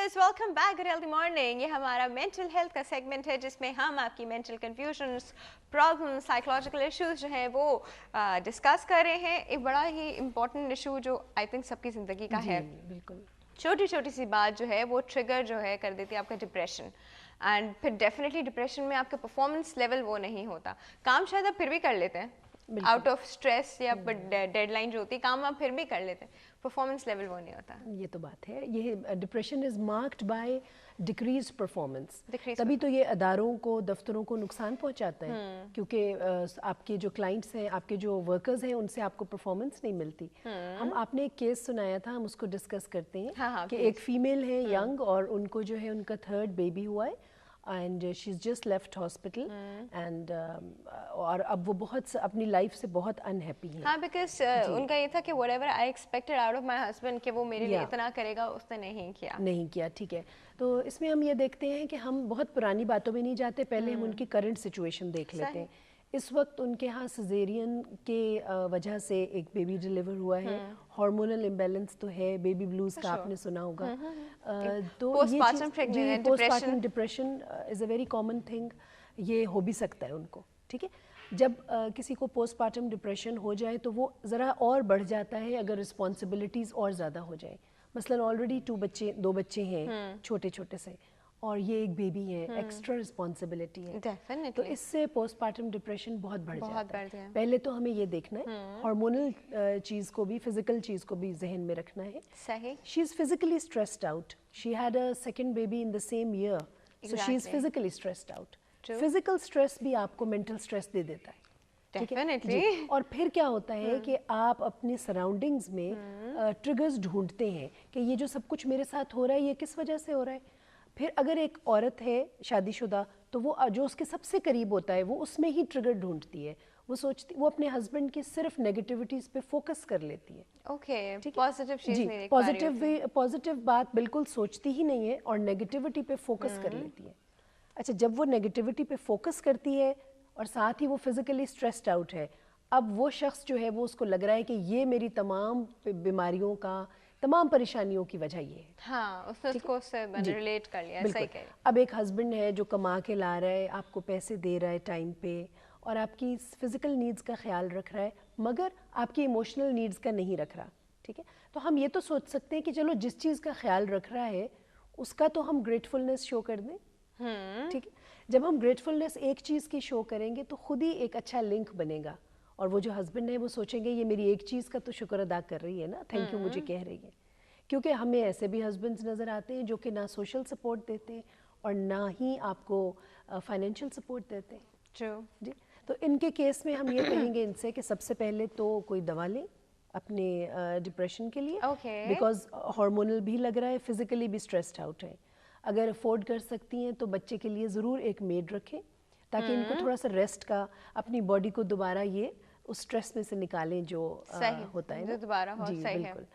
Viewers, welcome back good healthy morning. ये हमारा mental health का सेगमेंट है जिसमें हम आपकी mental confusions, problems, psychological issues जो हैं वो डिस्कस कर रहे हैं। एक बड़ा ही इम्पोर्टेंट इशू जो आई थिंक सबकी ज़िंदगी का है, बिल्कुल छोटी छोटी सी बात जो है वो ट्रिगर जो है कर देती है आपका डिप्रेशन। एंड फिर डेफिनेटली डिप्रेशन में आपका परफॉर्मेंस लेवल वो नहीं होता। काम शायद आप फिर भी कर लेते हैं, आउट ऑफ स्ट्रेस या डेडलाइन जो होती है, काम आप फिर भी कर लेते हैं, परफॉर्मेंस लेवल वो नहीं होता। ये तो बात है। ये depression is marked by decrease performance. Decreased तभी तो ये अदारों को, दफ्तरों को नुकसान पहुंचाता है, क्योंकि आपके जो क्लाइंट्स हैं, आपके जो वर्कर्स हैं, उनसे आपको परफॉर्मेंस नहीं मिलती। हम आपने एक केस सुनाया था, हम उसको डिस्कस करते हैं। हाँ, कि एक फीमेल है यंग, और उनको जो है उनका 3rd बेबी हुआ है, and she is just left hospital, and और अब वो बहुत अपनी लाइफ से बहुत अनहैप्पी है। हाँ, बिकॉज उनका ये था कि whatever I expected out of my husband कि वो मेरे लिए इतना करेगा, उसने नहीं किया। ठीक है। तो इसमें हम ये देखते हैं कि हम बहुत पुरानी बातों में नहीं जाते, पहले हम उनकी करंट सिचुएशन देख लेते हैं। इस वक्त उनके यहाँ सिजेरियन के वजह से एक बेबी डिलीवर हुआ है, हार्मोनल इम्बैलेंस तो है, बेबी ब्लूज का आपने सुना होगा। तो postpartum depression is a very common thing, ये हो भी सकता है उनको। ठीक है, जब किसी को पोस्टपार्टम डिप्रेशन हो जाए तो वो ज़रा और बढ़ जाता है अगर रिस्पॉन्सिबिलिटीज़ और ज़्यादा हो जाए। मसलन ऑलरेडी 2 बच्चे हैं छोटे छोटे से, और ये एक बेबी है, एक्स्ट्रा रिस्पॉन्सिबिलिटी है। Definitely. तो इससे पोस्टपार्टम डिप्रेशन बहुत बढ़ जाता बढ़ है। गया। पहले तो हमें ये देखना है, हार्मोनल चीज़ को भी, फिजिकल चीज़ को भी जहन में रखना है। सही। She is physically stressed out, she had a 2nd baby in the same year, so she is physically stressed out. Physical stress भी आपको मेंटल स्ट्रेस दे देता है। Definitely. और फिर क्या होता है कि आप अपने सराउंडिंग्स में ट्रिगर्स ढूंढते हैं कि ये जो सब कुछ मेरे साथ हो रहा है, ये किस वजह से हो रहा है। फिर अगर एक औरत है शादीशुदा, तो वो जो उसके सबसे करीब होता है वो उसमें ही ट्रिगर ढूंढती है। वो अपने हस्बैंड की सिर्फ नेगेटिविटीज पे फोकस कर लेती है। ओके, पॉजिटिव चीज नहीं देख पॉजिटिव बात बिल्कुल सोचती ही नहीं है, और नेगेटिविटी पे फोकस कर लेती है। अच्छा, जब वो नेगेटिविटी पे फोकस करती है और साथ ही वो फिजिकली स्ट्रेस्ड आउट है, अब वो शख्स जो है वो उसको लग रहा है कि ये मेरी तमाम बीमारियों का, तमाम परेशानियों की वजह ये है। हाँ, उसने उसको उससे रिलेट कर लिया। सही कह रही। अब एक हस्बैंड है जो कमा के ला रहा है, आपको पैसे दे रहा है टाइम पे, और आपकी फिजिकल नीड्स का ख्याल रख रहा है, मगर आपकी इमोशनल नीड्स का नहीं रख रहा। ठीक है, तो हम ये तो सोच सकते हैं कि चलो जिस चीज़ का ख्याल रख रहा है उसका तो हम ग्रेटफुलनेस शो कर दें। ठीक है, जब हम ग्रेटफुलनेस एक चीज़ की शो करेंगे तो खुद ही एक अच्छा लिंक बनेगा, और वो जो हस्बैंड है वो सोचेंगे ये मेरी एक चीज़ का तो शुक्र अदा कर रही है ना, थैंक यू मुझे कह रही है। क्योंकि हमें ऐसे भी हस्बैंड्स नज़र आते हैं जो कि ना सोशल सपोर्ट देते हैं और ना ही आपको फाइनेंशियल सपोर्ट देते हैं। ट्रू जी, तो इनके केस में हम ये कहेंगे इनसे कि सबसे पहले तो कोई दवा लें अपने डिप्रेशन के लिए, बिकॉज हार्मोनल भी लग रहा है, फिजिकली भी स्ट्रेस्ड आउट है। अगर अफोर्ड कर सकती हैं तो बच्चे के लिए ज़रूर एक मेड रखें, ताकि इनको थोड़ा सा रेस्ट का, अपनी बॉडी को दोबारा ये उस स्ट्रेस में से निकालें जो होता है ना, दोबारा हो। जी सही बिल्कुल।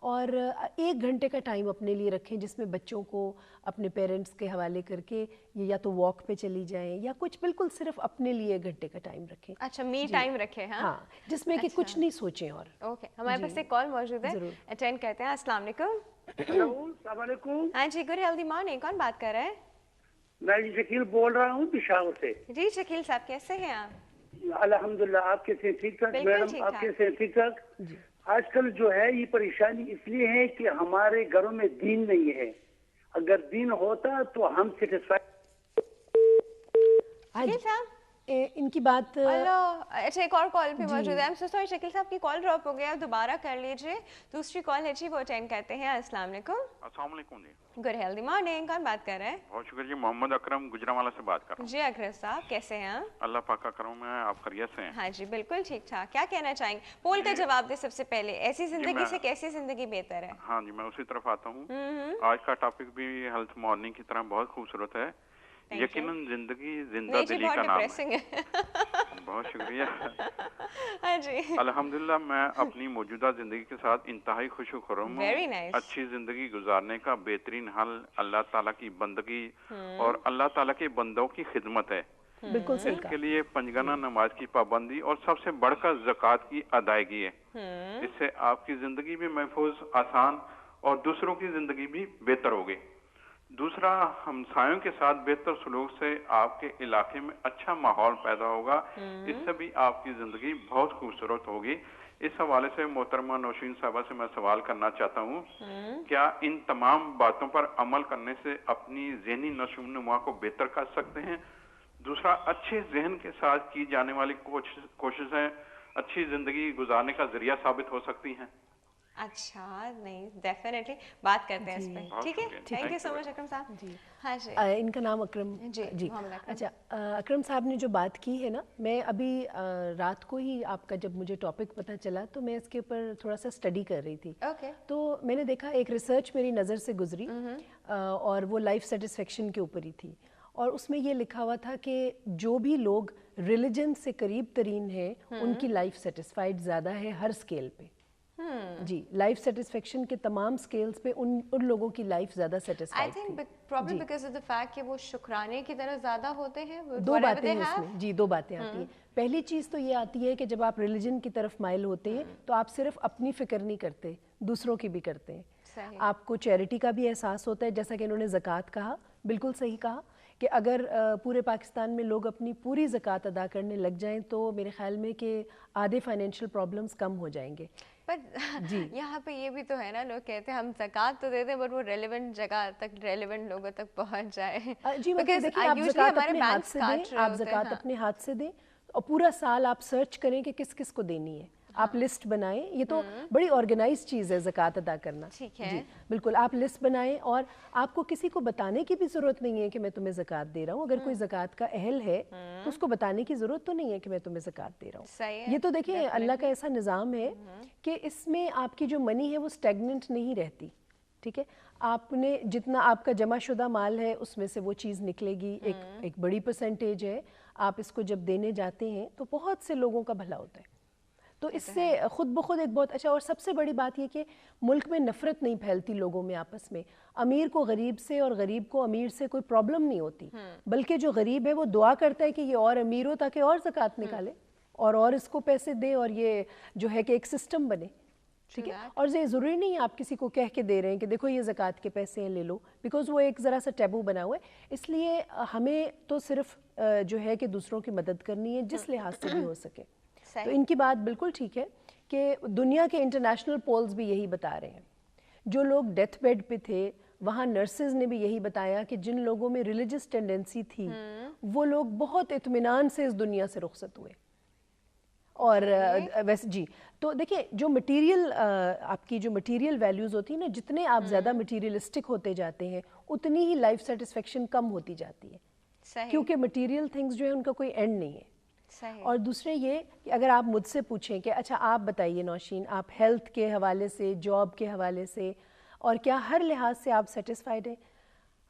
और 1 घंटे का टाइम अपने लिए रखें जिसमें बच्चों को अपने पेरेंट्स के हवाले करके ये या तो वॉक पे चली जाएं, या कुछ बिल्कुल सिर्फ अपने लिए 1 घंटे का टाइम रखें। अच्छा, मी टाइम रखें। हाँ, जिसमें कि कुछ नहीं सोचें। और ओके, हमारे पास एक कॉल मौजूद है, अटेंड करते हैं। अस्सलाम वालेकुम। हेलो, अस्सलाम वालेकुम। हाँ जी, गुड हेल्दी मॉर्निंग। कौन बात कर रहा है? मैं शकील बोल रहा हूँ पेशावर से। जी शकील साहब, कैसे हैं आप? अल्हम्दुलिल्लाह, आपके से ठीक ठाक मैडम, आपके से ठीक ठाक। आजकल जो है ये परेशानी इसलिए है कि हमारे घरों में दीन नहीं है। अगर दीन होता तो हम सेटिस्फाइड। शकील साहब इनकी बात अच्छा, एक और कॉल पे मौजूद है। I am so sorry Shakeel साहब की कॉल ड्रॉप हो गया, दोबारा कर लीजिए। दूसरी कॉल है जी, वो अटेंड करते हैं। अस्सलाम वालेकुम। अस्सलाम वालेकुम जी। Good healthy morning. कौन बात कर रहा है? बहुत शुक्रिया जी, मोहम्मद अकरम गुजरांवाला से बात कर रहा हूँ। जी अकरम साहब, कैसे हैं आप? अल्लाह पाक का करम है, आप खैरियत से हैं? हाँ जी बिल्कुल ठीक ठाक। क्या कहना चाहेंगे? पोल का जवाब दे सबसे पहले, ऐसी जिंदगी से कैसी जिंदगी बेहतर है? हाँ जी, मैं उसी तरफ आता हूँ। आज का टॉपिक भी हेल्थ मॉर्निंग की तरह बहुत खूबसूरत है। यकीनन जिंदगी जिंदा दिली का नाम है। बहुत शुक्रिया। हाँ जी। अल्हम्दुलिल्लाह, मैं अपनी मौजूदा जिंदगी के साथ इंतहाई खुशखुर्रम हूँ। अच्छी जिंदगी गुजारने का बेहतरीन हल अल्लाह ताला की बंदगी और अल्लाह ताला के बंदों की खिदमत है। बिल्कुल सही। इसके लिए पंजगाना नमाज की पाबंदी और सबसे बढ़कर ज़कात की अदायगी है। इससे आपकी जिंदगी भी महफूज, आसान और दूसरों की जिंदगी भी बेहतर होगी। दूसरा, हमसायों के साथ बेहतर सलूक से आपके इलाके में अच्छा माहौल पैदा होगा, इससे भी आपकी जिंदगी बहुत खूबसूरत होगी। इस हवाले से मोहतरमा नौशीन साहबा से मैं सवाल करना चाहता हूँ, क्या इन तमाम बातों पर अमल करने से अपनी ज़हनी नशोनुमा को बेहतर कर सकते हैं? दूसरा, अच्छे जहन के साथ की जाने वाली कोशिशें अच्छी जिंदगी गुजारने का जरिया साबित हो सकती हैं? अच्छा, नहीं, डेफिनेटली बात करते हैं इस पे, ठीक है। थैंक यू सो मच अकरम साहब जी। हाँ जी, इनका नाम अकरम जी। अच्छा, अकरम साहब ने जो बात की है ना, मैं अभी रात को ही आपका जब मुझे टॉपिक पता चला तो मैं इसके ऊपर थोड़ा सा स्टडी कर रही थी। तो मैंने देखा एक रिसर्च मेरी नज़र से गुजरी और वो लाइफ सेटिस्फेक्शन के ऊपर ही थी, और उसमें ये लिखा हुआ था कि जो भी लोग रिलीजन से करीब तरीन है उनकी लाइफ सेटिस्फाइड ज़्यादा है हर स्केल पे। जी, लाइफ सेटिस्फेक्शन के तमाम स्केल्स पे उन लोगों की लाइफ ज्यादा सेटिस्फाइड थी। I think problem because of the fact कि वो शुक्राने की तरह ज्यादा होते हैं। दो बातें हैं उसमें जी, दो बातें आती हैं। पहली चीज तो ये आती है कि जब आप रिलीजन की तरफ माइल होते हैं तो आप सिर्फ अपनी फिक्र नहीं करते, दूसरों की भी करते हैं। आपको चैरिटी का भी एहसास होता है, जैसा कि इन्होंने ज़कात कहा, बिल्कुल सही कहा कि अगर पूरे पाकिस्तान में लोग अपनी पूरी ज़कात अदा करने लग जाएं तो मेरे ख्याल में कि आधे फाइनेंशियल प्रॉब्लम्स कम हो जाएंगे। पर यहाँ पे ये भी तो है ना, लोग कहते हैं हम ज़कात तो देते हैं बट वो रेलेवेंट जगह तक, रेलेवेंट लोगों तक पहुँच जाए। जी, मतलब देखिए आप ज़कात अपने हाथ से दें, आप ज़कात अपने हाथ से दें और पूरा साल आप सर्च करें कि किस किस को देनी है। आप लिस्ट बनाएं, ये तो बड़ी ऑर्गेनाइज चीज़ है ज़कात अदा करना। ठीक है जी, बिल्कुल आप लिस्ट बनाएं और आपको किसी को बताने की भी ज़रूरत नहीं है कि मैं तुम्हें ज़कात दे रहा हूँ। अगर कोई ज़कात का अहल है तो उसको बताने की ज़रूरत तो नहीं है कि मैं तुम्हें ज़कात दे रहा हूँ। ये तो देखिए अल्लाह का ऐसा निज़ाम है कि इसमें आपकी जो मनी है वो स्टेगनेंट नहीं रहती। ठीक है, आपने जितना आपका जमा शुदा माल है उसमें से वो चीज़ निकलेगी, एक बड़ी परसेंटेज है। आप इसको जब देने जाते हैं तो बहुत से लोगों का भला होता है। तो इससे खुद ब खुद एक बहुत अच्छा, और सबसे बड़ी बात ये कि मुल्क में नफरत नहीं फैलती लोगों में आपस में। अमीर को गरीब से और गरीब को अमीर से कोई प्रॉब्लम नहीं होती, बल्कि जो गरीब है वो दुआ करता है कि ये और अमीर हो ताकि और ज़कात निकाले और इसको पैसे दे, और ये जो है कि एक सिस्टम बने। ठीक है, और ये ज़रूरी नहीं आप किसी को कह के दे रहे हैं कि देखो ये ज़कात के पैसे हैं ले लो, बिकॉज़ वो एक ज़रा सा टैबू बना हुआ है। इसलिए हमें तो सिर्फ जो है कि दूसरों की मदद करनी है जिस लिहाज से भी हो सके। तो इनकी बात बिल्कुल ठीक है कि दुनिया के इंटरनेशनल पोल्स भी यही बता रहे हैं। जो लोग डेथ बेड पे थे वहाँ नर्सेज ने भी यही बताया कि जिन लोगों में रिलीजियस टेंडेंसी थी वो लोग बहुत इत्मीनान से इस दुनिया से रुखसत हुए। और वैसे जी, तो देखिए जो मटेरियल आपकी जो मटेरियल वैल्यूज़ होती है ना, जितने आप ज़्यादा मटेरियलिस्टिक होते जाते हैं उतनी ही लाइफ सेटिस्फेक्शन कम होती जाती है, क्योंकि मटेरियल थिंग्स जो है उनका कोई एंड नहीं है। और दूसरे ये कि अगर आप मुझसे पूछें कि अच्छा आप बताइए नौशीन, आप हेल्थ के हवाले से, जॉब के हवाले से और क्या हर लिहाज से आप सेटिस्फाइड हैं?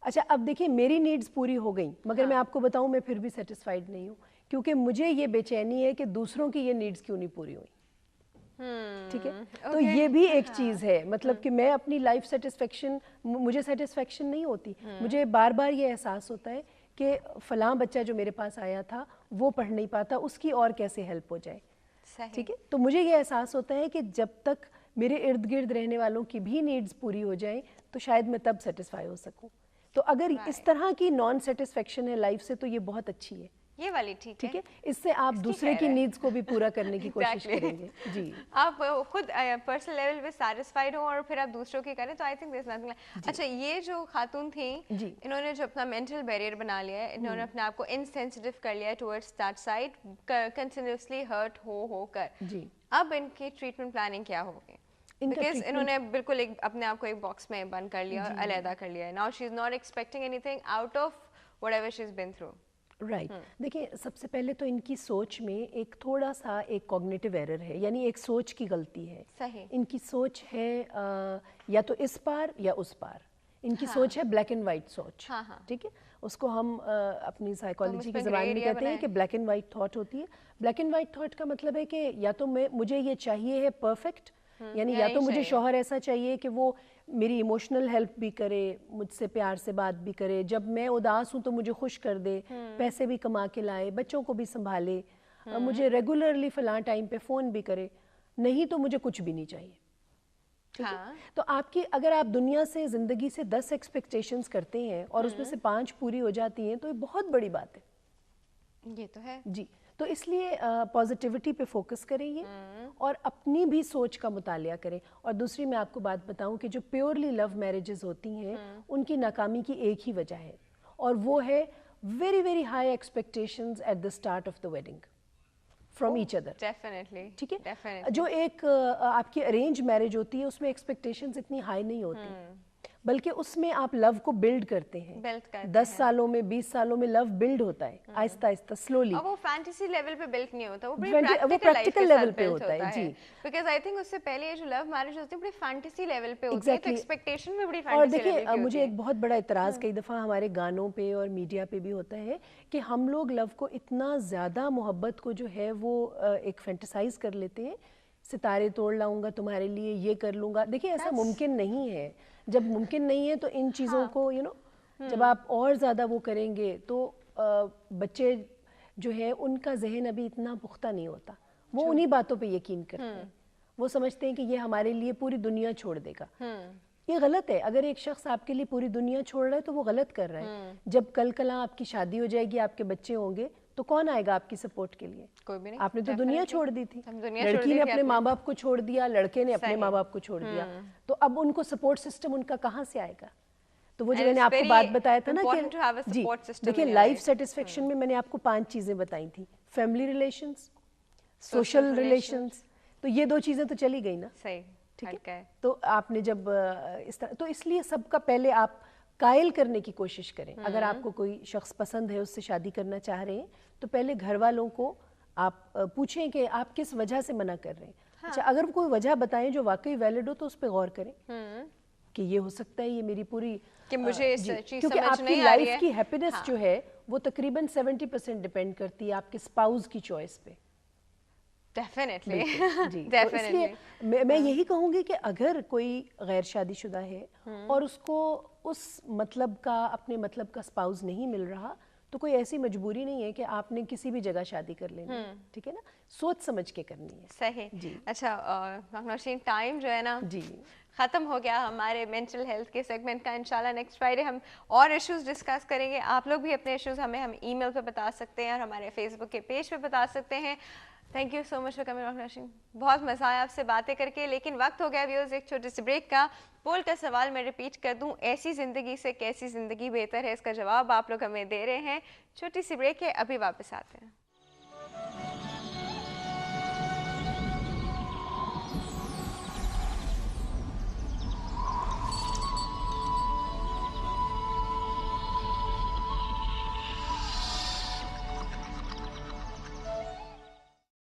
अच्छा अब देखिए मेरी नीड्स पूरी हो गई, मगर मैं आपको बताऊं मैं फिर भी सेटिस्फाइड नहीं हूँ, क्योंकि मुझे ये बेचैनी है कि दूसरों की ये नीड्स क्यों नहीं पूरी हुई। ठीक है, तो ये भी एक चीज़ है, मतलब कि मैं अपनी लाइफ सेटिस्फेक्शन, मुझे सेटिस्फेक्शन नहीं होती, मुझे बार बार ये एहसास होता है कि फ़लाँ बच्चा जो मेरे पास आया था वो पढ़ नहीं पाता, उसकी और कैसे हेल्प हो जाए। ठीक है, तो मुझे ये एहसास होता है कि जब तक मेरे इर्द गिर्द रहने वालों की भी नीड्स पूरी हो जाएं तो शायद मैं तब सेटिस्फाई हो सकूं। तो अगर इस तरह की नॉन सेटिस्फेक्शन है लाइफ से तो ये बहुत अच्छी है, ये वाली ठीक है। इससे आप दूसरे की नीड्स को भी पूरा करने की कोशिश करेंगे। जी, आप खुद पर्सनल लेवल पे सैटिस्फाइड हो और फिर आप दूसरों की करें तो आई थिंक दिस नथिंग। अच्छा, ये जो खातून थी इन्होंने जो अपना मेंटल बैरियर बना लिया है, इन्होंने अपने आप को इनसेंसिटिव कर लिया है towards that side, continuously hurt हो कर जी, अब इनकी ट्रीटमेंट प्लानिंग क्या होगी? बिकॉज इन्होंने बिल्कुल एक अपने आप को एक बॉक्स में बंद कर लिया और अलहदा कर लिया है। Now she is not expecting anything out of whatever she is been through. Right, देखिए सबसे पहले तो इनकी सोच में एक थोड़ा सा एक कॉग्निटिव एरर है, यानी एक सोच की गलती है। सही, इनकी सोच है या तो इस पार या उस पार, इनकी सोच है ब्लैक एंड वाइट सोच। ठीक है, उसको हम अपनी साइकोलॉजी की ज़बान में कहते हैं कि ब्लैक एंड वाइट थॉट होती है। ब्लैक एंड वाइट थॉट का मतलब है कि या तो मुझे ये चाहिए है परफेक्ट, यानी या तो मुझे शौहर ऐसा चाहिए कि वो मेरी इमोशनल हेल्प भी करे, मुझसे प्यार से बात भी करे, जब मैं उदास हूँ तो मुझे खुश कर दे, पैसे भी कमा के लाए, बच्चों को भी संभाले, मुझे रेगुलरली फ़लाँ टाइम पे फ़ोन भी करे, नहीं तो मुझे कुछ भी नहीं चाहिए। ہاں. تو آپ کی اگر آپ دنیا سے زندگی سے 10 ایکسپیکٹیشنز کرتے ہیں اور اس میں سے 5 پوری ہو جاتی ہیں تو یہ بہت بڑی بات ہے. یہ تو ہے جی. تو اس لیے پازیٹیوٹی پہ فوکس کریں یہ اور اپنی بھی سوچ کا مطالعہ کریں. اور دوسری میں آپ کو بات بتاؤں کہ جو پیورلی لو میرجز ہوتی ہیں ان کی ناکامی کی ایک ہی وجہ ہے اور وہ ہے very very high expectations at the start of the wedding from each other. Definitely. ٹھیک ہے. جو ایک آپ کی ارینج میرج ہوتی ہے اس میں ایکسپیکٹیشنز اتنی ہائی نہیں ہوتی بلکہ اس میں آپ لو کو بلڈ کرتے ہیں. 10 سالوں میں 20 سالوں میں لو بلڈ ہوتا ہے آہستہ آہستہ سلولی. وہ فینٹیسی لیول پہ بلڈ نہیں ہوتا, وہ پریکٹیکل لیول پہ ہوتا ہے. جی. بیکاز آئی تھنک اس سے پہلے یہ جو لو میرج ہوتی ہے بڑی فینٹیسی لیول پہ ہوتی ہے, تو ایکسپیکٹیشن میں بڑی فینٹیسی. اور دیکھیے مجھے ایک بہت بڑا اعتراض کئی دفعہ ہمارے گانوں پہ اور میڈیا پہ بھی ہوتا ہے کہ ہم لوگ لو کو اتنا زیادہ محبت کو جو ہے وہ ایک فینٹیسائز کر لیتے ہیں, ستارے توڑ لاؤں گا تمہارے لیے, یہ کر لوں گا. دیکھیے ایسا ممکن نہیں ہے. جب ممکن نہیں ہے تو ان چیزوں کو جب آپ اور زیادہ وہ کریں گے تو بچے جو ہے ان کا ذہن ابھی اتنا پختہ نہیں ہوتا. وہ انہی باتوں پہ یقین کرتے ہیں. وہ سمجھتے ہیں کہ یہ ہمارے لیے پوری دنیا چھوڑ دے گا. یہ غلط ہے. اگر ایک شخص آپ کے لیے پوری دنیا چھوڑ رہا ہے تو وہ غلط کر رہا ہے. جب کل کلاں آپ کی شادی ہو جائے گی, آپ کے بچے ہوں گے, تو کون آئے گا آپ کی سپورٹ کے لیے؟ کوئی بھی نہیں. آپ نے تو دنیا چھوڑ دی تھی. لڑکی نے اپنے ماں باپ کو چھوڑ دیا, لڑکے نے اپنے ماں باپ کو چھوڑ دیا, تو اب ان کو سپورٹ سسٹم ان کا کہاں سے آئے گا؟ تو وہ جو میں نے آپ کو بات بتایا تھا نا کہ جی دیکھیں لائف سیٹسفیکشن میں نے آپ کو 5 چیزیں بتائی تھیں. فیملی ریلیشنز, سوشل ریلیشنز, تو یہ 2 چیزیں تو چلی گئی نا. صحیح. ٹھیک ہے. تو آپ نے جب اس طرح, تو اس لیے سب کا پہلے آپ قائل کرنے کی کوشش کریں. اگر آپ کو کوئی شخص پسند ہے, اس سے شادی کرنا چاہ رہے ہیں, تو پہلے گھر والوں کو آپ پوچھیں کہ آپ کس وجہ سے منع کر رہے ہیں. اچھا اگر کوئی وجہ بتائیں جو واقعی ویلڈ ہو تو اس پہ غور کریں کہ یہ ہو سکتا ہے یہ میری پوری, کہ مجھے اس چیز کیونکہ آپ کی لائف کی ہیپینس جو ہے وہ تقریباً 70% ڈیپینڈ کرتی ہے آپ کے اسپاؤز کی چوائس پہ. ڈیفینیٹلی. جی. تو اس لیے میں یہی کہوں گی کہ اگر کوئی غیر شادی شدہ ہے اور اس کو اس مطلب کا, اپنے مطلب کا اسپاؤز نہیں مل رہا, تو کوئی ایسی مجبوری نہیں ہے کہ آپ نے کسی بھی جگہ شادی کر لینی ہے. ٹھیک ہے نا, سوچ سمجھ کے کرنی ہے. صحیح. جی. اچھا نوشین, ٹائم جو ہے نا جی ختم ہو گیا ہمارے مینٹل ہیلتھ کے سیگمنٹ کا. انشاءاللہ نیکسٹ فرائیڈے ہم اور ایشوز ڈسکس کریں گے. آپ لوگ بھی اپنے ایشوز ہم ای میل پہ بتا سکتے ہیں اور ہمارے فیس بک کے پیج پہ بتا سکتے ہیں. Thank you so much for coming Nausheen, بہت مزہ آیا آپ سے باتیں کر کے. لیکن وقت ہو گیا ویورز ایک چھوٹے سے بریک کا. پول کا سوال میں ریپیٹ کر دوں, ایسی زندگی سے کیسی زندگی بہتر ہے, اس کا جواب آپ لوگ ہمیں دے رہے ہیں. چھوٹی سی بریک ہے, ابھی واپس آتے ہیں.